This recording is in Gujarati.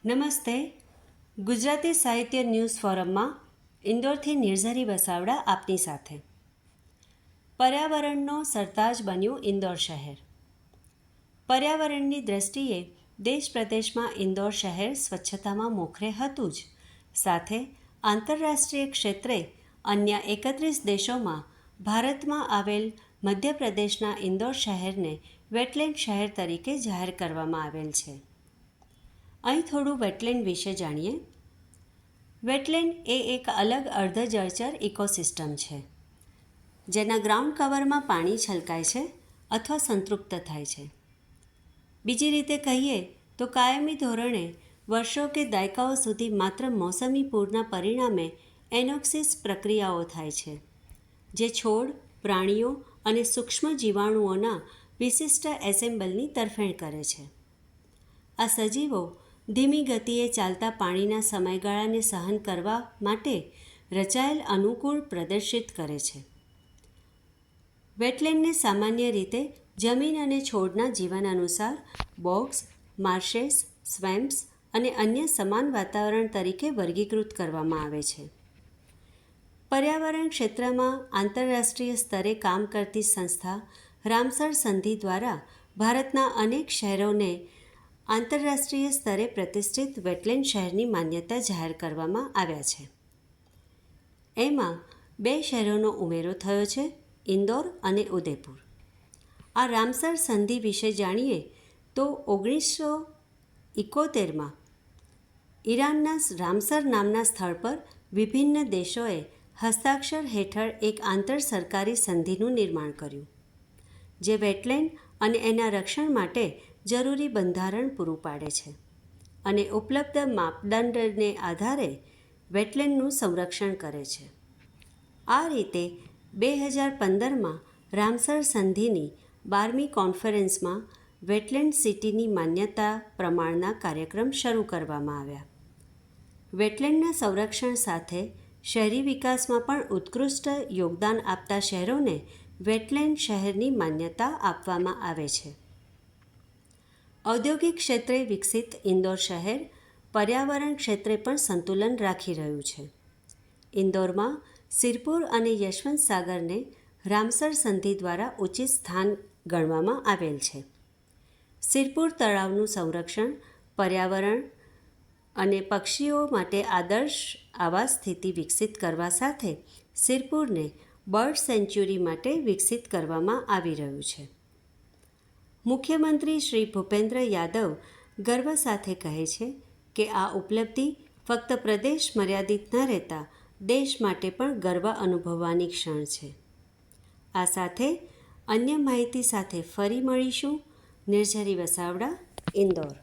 નમસ્તે. ગુજરાતી સાહિત્ય ન્યૂઝ ફોરમમાં ઇન્દોરથી નિર્ઝરી વસાવડા આપની સાથે. પર્યાવરણનો સરતાજ બન્યું ઇન્દોર શહેર. પર્યાવરણની દ્રષ્ટિએ દેશ પ્રદેશમાં ઇન્દોર શહેર સ્વચ્છતામાં મોખરે હતું જ, સાથે આંતરરાષ્ટ્રીય ક્ષેત્રે અન્ય 31 દેશોમાં ભારતમાં આવેલ મધ્યપ્રદેશના ઇન્દોર શહેરને વેટલેન્ડ શહેર તરીકે જાહેર કરવામાં આવેલ છે. અહીં થોડું વેટલેન્ડ વિશે જાણીએ. વેટલેન્ડ એ એક અલગ અર્ધજળચર ઇકોસિસ્ટમ છે, જેના ગ્રાઉન્ડ કવરમાં પાણી છલકાય છે અથવા સંતૃપ્ત થાય છે. બીજી રીતે કહીએ તો કાયમી ધોરણે વર્ષો કે દાયકાઓ સુધી માત્ર મોસમી પૂરના પરિણામે એનોક્સિસ પ્રક્રિયાઓ થાય છે, જે છોડ, પ્રાણીઓ અને સૂક્ષ્મ જીવાણુઓના વિશિષ્ટ એસેમ્બલની તરફેણ કરે છે. આ સજીવો ધીમી ગતિએ ચાલતા પાણીના સમયગાળાને સહન કરવા માટે રચાયેલ અનુકૂળ પ્રદર્શિત કરે છે. વેટલેન્ડને સામાન્ય રીતે જમીન અને છોડના જીવન અનુસાર બોગ્સ, માર્શેસ, સ્વેમ્પ્સ અને અન્ય સમાન વાતાવરણ તરીકે વર્ગીકૃત કરવામાં આવે છે. પર્યાવરણ ક્ષેત્રમાં આંતરરાષ્ટ્રીય સ્તરે કામ કરતી સંસ્થા રામસર સંધિ દ્વારા ભારતના અનેક શહેરોને આંતરરાષ્ટ્રીય સ્તરે પ્રતિષ્ઠિત વેટલેન્ડ શહેરની માન્યતા જાહેર કરવામાં આવ્યા છે. એમાં 2 શહેરોનો ઉમેરો થયો છે, ઇન્દોર અને ઉદયપુર. આ રામસર સંધિ વિશે જાણીએ તો 1971માં ઈરાનના રામસર નામના સ્થળ પર વિભિન્ન દેશોએ હસ્તાક્ષર હેઠળ એક આંતર સરકારી સંધિનું નિર્માણ કર્યું, જે વેટલેન્ડ અને એના રક્ષણ માટે જરૂરી બંધારણ પૂરું પાડે છે અને ઉપલબ્ધ માપદંડને આધારે વેટલેન્ડનું સંરક્ષણ કરે છે. આ રીતે 2015માં રામસર સંધિની 12મી કોન્ફરન્સમાં વેટલેન્ડ સિટીની માન્યતા પ્રમાણના કાર્યક્રમ શરૂ કરવામાં આવ્યા. વેટલેન્ડના સંરક્ષણ સાથે શહેરી વિકાસમાં પણ ઉત્કૃષ્ટ યોગદાન આપતા શહેરોને વેટલેન્ડ શહેરની માન્યતા આપવામાં આવે છે. ઔદ્યોગિક ક્ષેત્રે વિકસિત ઇન્દોર શહેર પર્યાવરણ ક્ષેત્રે પણ સંતુલન રાખી રહ્યું છે. ઇન્દોરમાં સિરપુર અને યશવંત સાગરને રામસર સંધિ દ્વારા ઉચિત સ્થાન ગણવામાં આવેલ છે. સિરપુર તળાવનું સંરક્ષણ પર્યાવરણ અને પક્ષીઓ માટે આદર્શ આવાસ સ્થિતિ વિકસિત કરવા સાથે સિરપુરને બર્ડ સેન્ચ્યુરી માટે વિકસિત કરવામાં આવી રહ્યું છે. મુખ્યમંત્રી શ્રી ભૂપેન્દ્ર યાદવ ગર્વ સાથે કહે છે કે આ ઉપલબ્ધિ ફક્ત પ્રદેશ મર્યાદિત ન રહેતા દેશ માટે પણ ગર્વ અનુભવવાની ક્ષણ છે. આ સાથે અન્ય માહિતી સાથે ફરી મળીશું. નિર્ઝરી વસાવડા, ઇન્દોર.